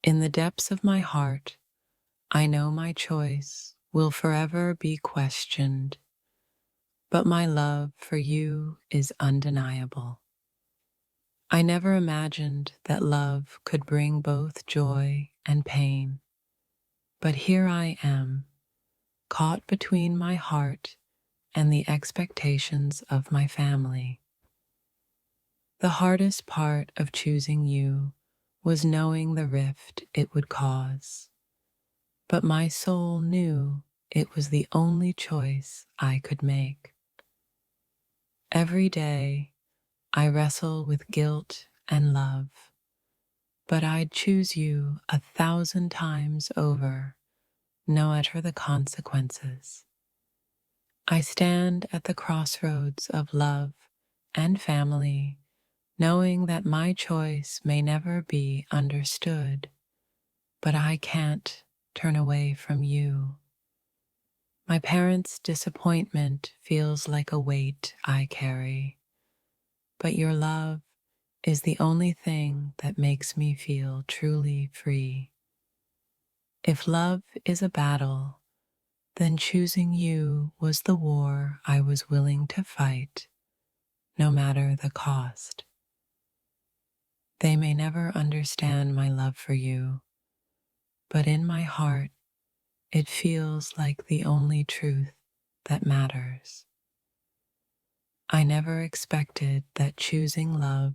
In the depths of my heart, I know my choice will forever be questioned, but my love for you is undeniable. I never imagined that love could bring both joy and pain, but here I am, caught between my heart and the expectations of my family. The hardest part of choosing you was knowing the rift it would cause, but my soul knew it was the only choice I could make. Every day, I wrestle with guilt and love, but I'd choose you 1,000 times over, no matter the consequences. I stand at the crossroads of love and family, knowing that my choice may never be understood, but I can't turn away from you. My parents' disappointment feels like a weight I carry, but your love is the only thing that makes me feel truly free. If love is a battle, then choosing you was the war I was willing to fight, no matter the cost. They may never understand my love for you, but in my heart, it feels like the only truth that matters. I never expected that choosing love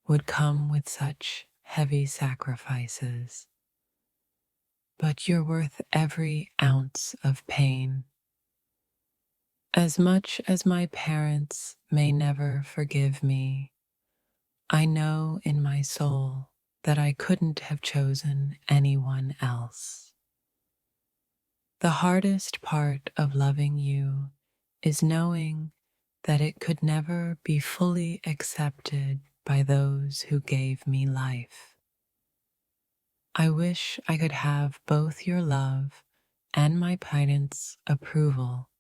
would come with such heavy sacrifices, but you're worth every ounce of pain. As much as my parents may never forgive me, I know in my soul that I couldn't have chosen anyone else. The hardest part of loving you is knowing that it could never be fully accepted by those who gave me life. I wish I could have both your love and my parents' approval,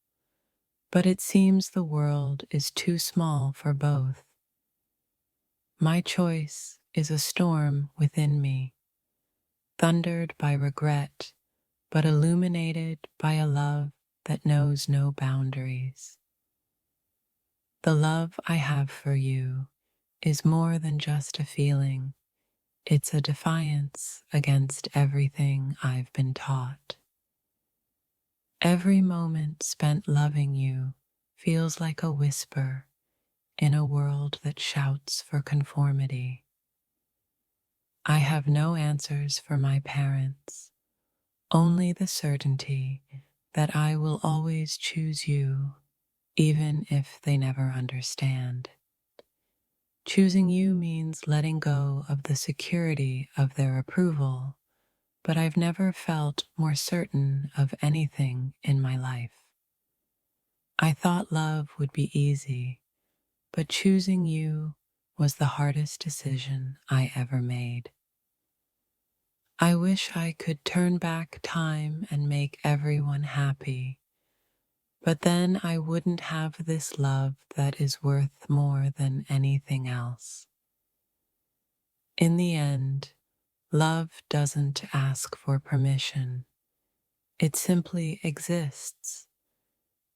but it seems the world is too small for both. My choice is a storm within me, thundered by regret, but illuminated by a love that knows no boundaries. The love I have for you is more than just a feeling. It's a defiance against everything I've been taught. Every moment spent loving you feels like a whisper in a world that shouts for conformity. I have no answers for my parents, only the certainty that I will always choose you, even if they never understand. Choosing you means letting go of the security of their approval, but I've never felt more certain of anything in my life. I thought love would be easy, but choosing you was the hardest decision I ever made. I wish I could turn back time and make everyone happy, but then I wouldn't have this love that is worth more than anything else. In the end, love doesn't ask for permission. It simply exists,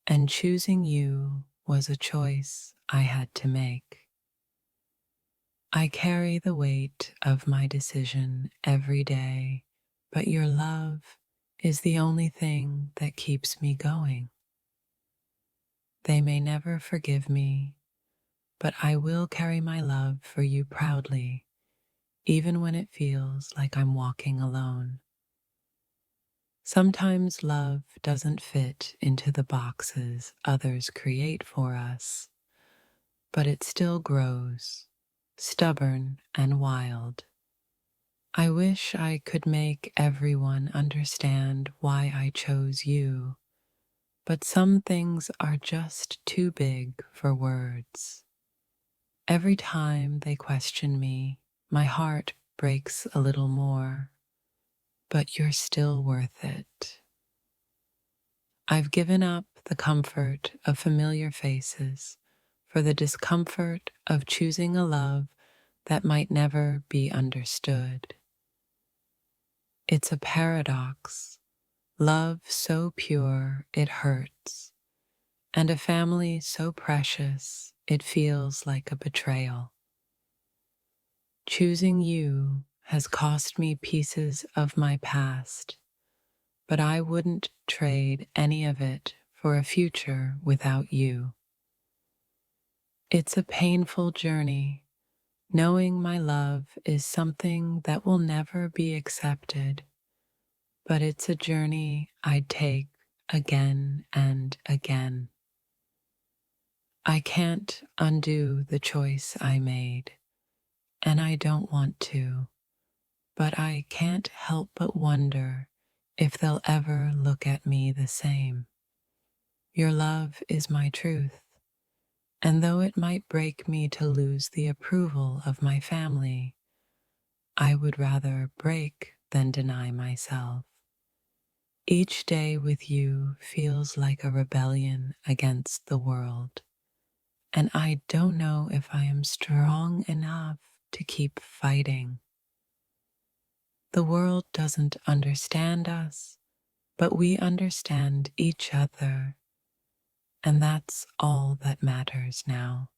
and choosing you was a choice I had to make. I carry the weight of my decision every day, but your love is the only thing that keeps me going. They may never forgive me, but I will carry my love for you proudly, even when it feels like I'm walking alone. Sometimes love doesn't fit into the boxes others create for us, but it still grows, stubborn and wild. I wish I could make everyone understand why I chose you, but some things are just too big for words. Every time they question me, my heart breaks a little more, but you're still worth it. I've given up the comfort of familiar faces for the discomfort of choosing a love that might never be understood. It's a paradox. Love so pure it hurts, and a family so precious it feels like a betrayal. Choosing you has cost me pieces of my past, but I wouldn't trade any of it for a future without you. It's a painful journey, knowing my love is something that will never be accepted, but it's a journey I'd take again and again. I can't undo the choice I made, and I don't want to, but I can't help but wonder if they'll ever look at me the same. Your love is my truth, and though it might break me to lose the approval of my family, I would rather break than deny myself. Each day with you feels like a rebellion against the world, and I don't know if I am strong enough to keep fighting. The world doesn't understand us, but we understand each other, and that's all that matters now.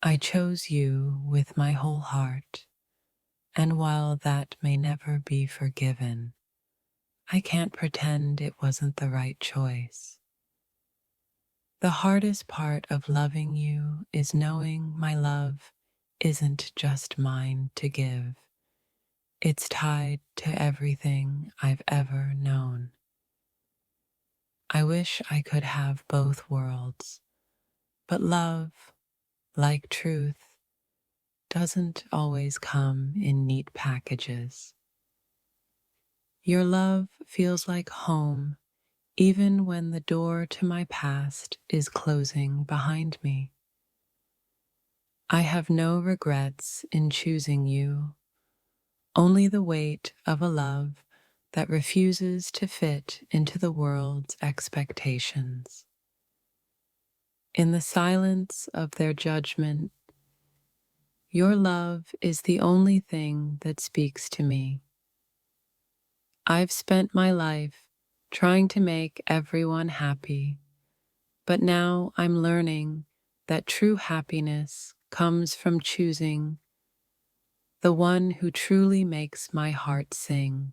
I chose you with my whole heart, and while that may never be forgiven, I can't pretend it wasn't the right choice. The hardest part of loving you is knowing my love isn't just mine to give. It's tied to everything I've ever known. I wish I could have both worlds, but love, like truth, doesn't always come in neat packages. Your love feels like home even when the door to my past is closing behind me. I have no regrets in choosing you, only the weight of a love that refuses to fit into the world's expectations. In the silence of their judgment, your love is the only thing that speaks to me. I've spent my life trying to make everyone happy, but now I'm learning that true happiness comes from choosing the one who truly makes my heart sing.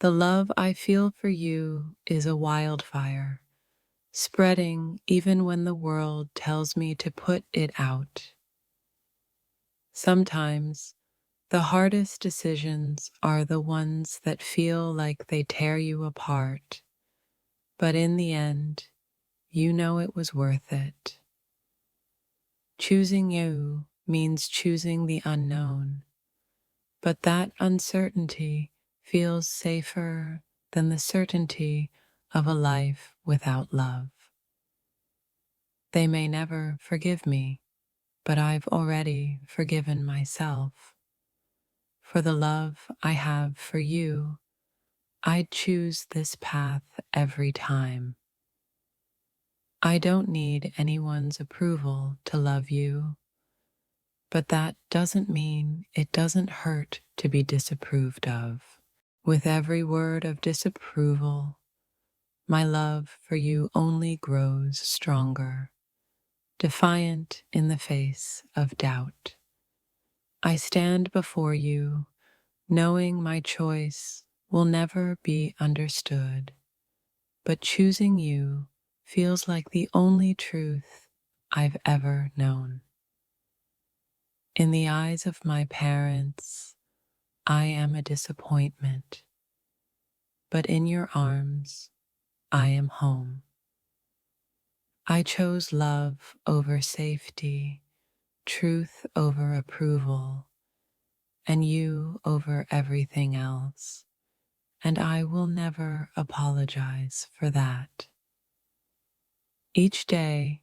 The love I feel for you is a wildfire, spreading even when the world tells me to put it out. Sometimes the hardest decisions are the ones that feel like they tear you apart, but in the end, you know it was worth it. Choosing you means choosing the unknown, but that uncertainty feels safer than the certainty of a life without love. They may never forgive me, but I've already forgiven myself. For the love I have for you, I'd choose this path every time. I don't need anyone's approval to love you, but that doesn't mean it doesn't hurt to be disapproved of. With every word of disapproval, my love for you only grows stronger, defiant in the face of doubt. I stand before you, knowing my choice will never be understood, but choosing you feels like the only truth I've ever known. In the eyes of my parents, I am a disappointment, but in your arms, I am home. I chose love over safety, truth over approval, and you over everything else, and I will never apologize for that. Each day,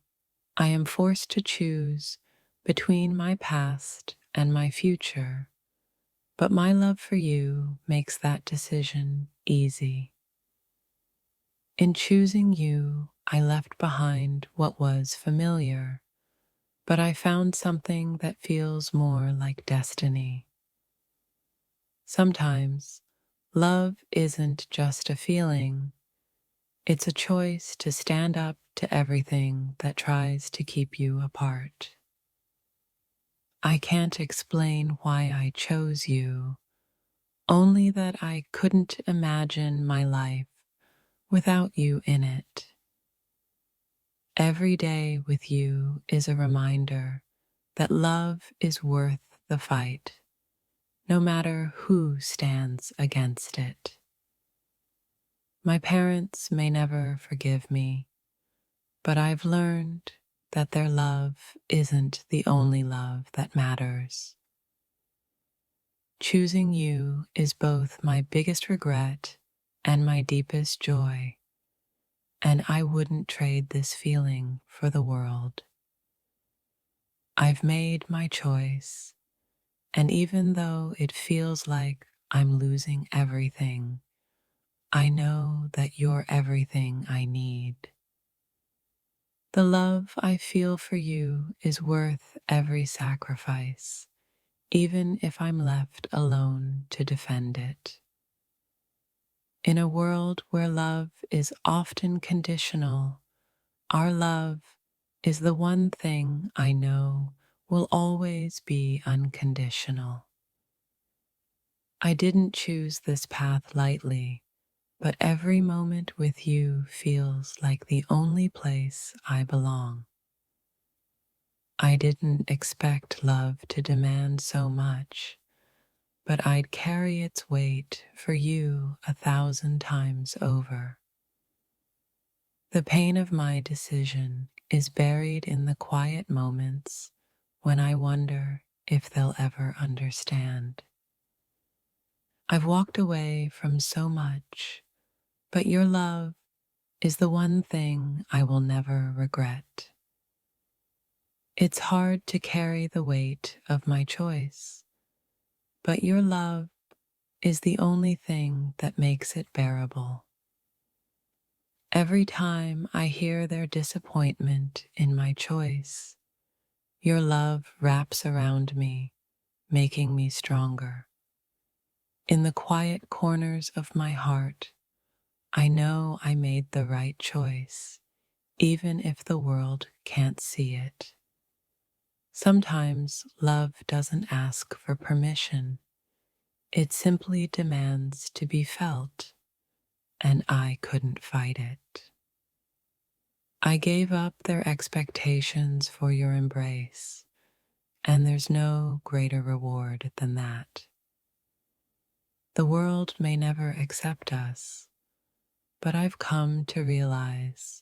I am forced to choose between my past and my future, but my love for you makes that decision easy. In choosing you, I left behind what was familiar, but I found something that feels more like destiny. Sometimes, love isn't just a feeling, it's a choice to stand up to everything that tries to keep you apart. I can't explain why I chose you, only that I couldn't imagine my life without you in it. Every day with you is a reminder that love is worth the fight, no matter who stands against it. My parents may never forgive me, but I've learned that their love isn't the only love that matters. Choosing you is both my biggest regret and my deepest joy, and I wouldn't trade this feeling for the world. I've made my choice, and even though it feels like I'm losing everything, I know that you're everything I need. The love I feel for you is worth every sacrifice, even if I'm left alone to defend it. In a world where love is often conditional, our love is the one thing I know will always be unconditional. I didn't choose this path lightly, but every moment with you feels like the only place I belong. I didn't expect love to demand so much, but I'd carry its weight for you 1,000 times over. The pain of my decision is buried in the quiet moments when I wonder if they'll ever understand. I've walked away from so much, but your love is the one thing I will never regret. It's hard to carry the weight of my choice, but your love is the only thing that makes it bearable. Every time I hear their disappointment in my choice, your love wraps around me, making me stronger. In the quiet corners of my heart, I know I made the right choice, even if the world can't see it. Sometimes love doesn't ask for permission. It simply demands to be felt, and I couldn't fight it. I gave up their expectations for your embrace, and there's no greater reward than that. The world may never accept us, but I've come to realize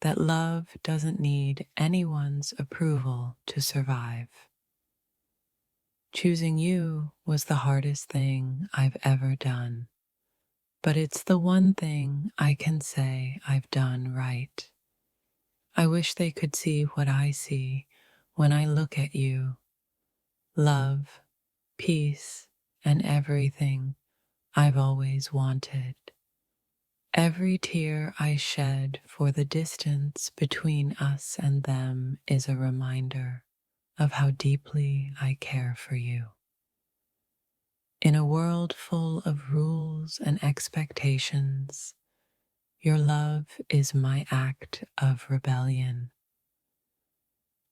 that love doesn't need anyone's approval to survive. Choosing you was the hardest thing I've ever done, but it's the one thing I can say I've done right. I wish they could see what I see when I look at you. Love, peace, and everything I've always wanted. Every tear I shed for the distance between us and them is a reminder of how deeply I care for you. In a world full of rules and expectations, your love is my act of rebellion.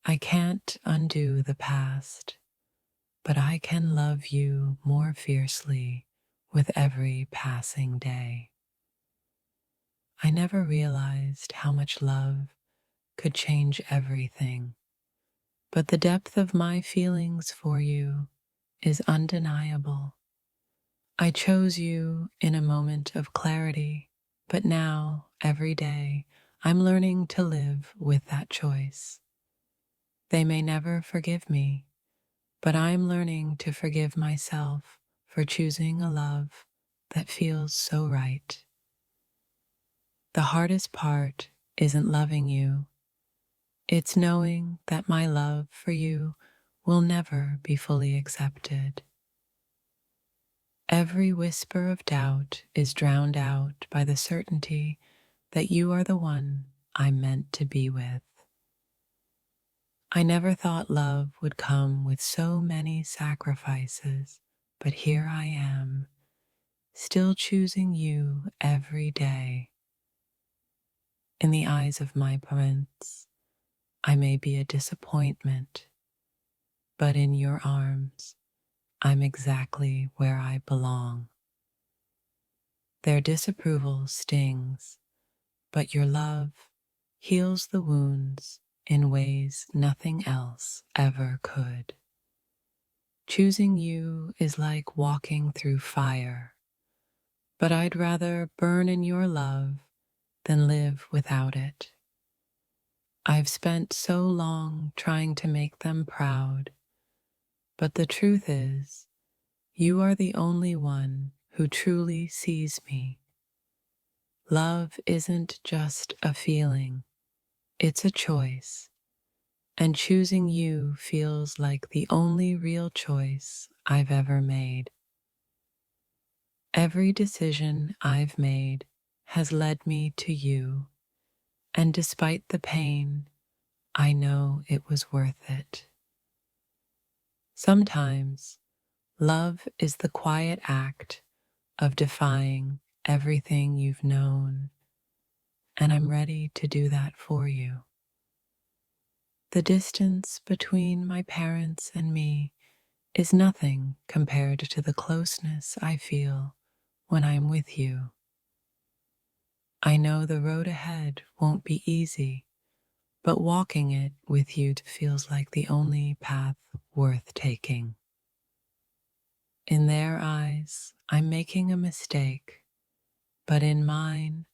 I can't undo the past, but I can love you more fiercely with every passing day. I never realized how much love could change everything, but the depth of my feelings for you is undeniable. I chose you in a moment of clarity, but now, every day, I'm learning to live with that choice. They may never forgive me, but I'm learning to forgive myself for choosing a love that feels so right. The hardest part isn't loving you, it's knowing that my love for you will never be fully accepted. Every whisper of doubt is drowned out by the certainty that you are the one I'm meant to be with. I never thought love would come with so many sacrifices, but here I am, still choosing you every day. In the eyes of my prince, I may be a disappointment, but in your arms, I'm exactly where I belong. Their disapproval stings, but your love heals the wounds in ways nothing else ever could. Choosing you is like walking through fire, but I'd rather burn in your love than live without it. I've spent so long trying to make them proud, but the truth is, you are the only one who truly sees me. Love isn't just a feeling, it's a choice, and choosing you feels like the only real choice I've ever made. Every decision I've made has led me to you, and despite the pain, I know it was worth it. Sometimes, love is the quiet act of defying everything you've known, and I'm ready to do that for you. The distance between my parents and me is nothing compared to the closeness I feel when I'm with you. I know the road ahead won't be easy, but walking it with you feels like the only path worth taking. In their eyes, I'm making a mistake, but in mine,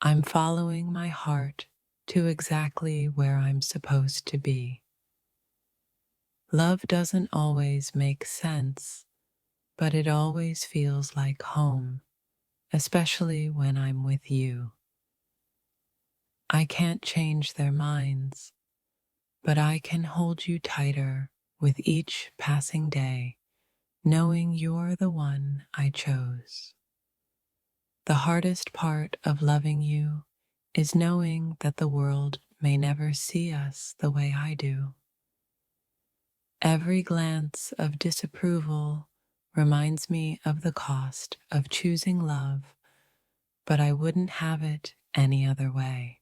I'm following my heart to exactly where I'm supposed to be. Love doesn't always make sense, but it always feels like home, especially when I'm with you. I can't change their minds, but I can hold you tighter with each passing day, knowing you're the one I chose. The hardest part of loving you is knowing that the world may never see us the way I do. Every glance of disapproval reminds me of the cost of choosing love, but I wouldn't have it any other way.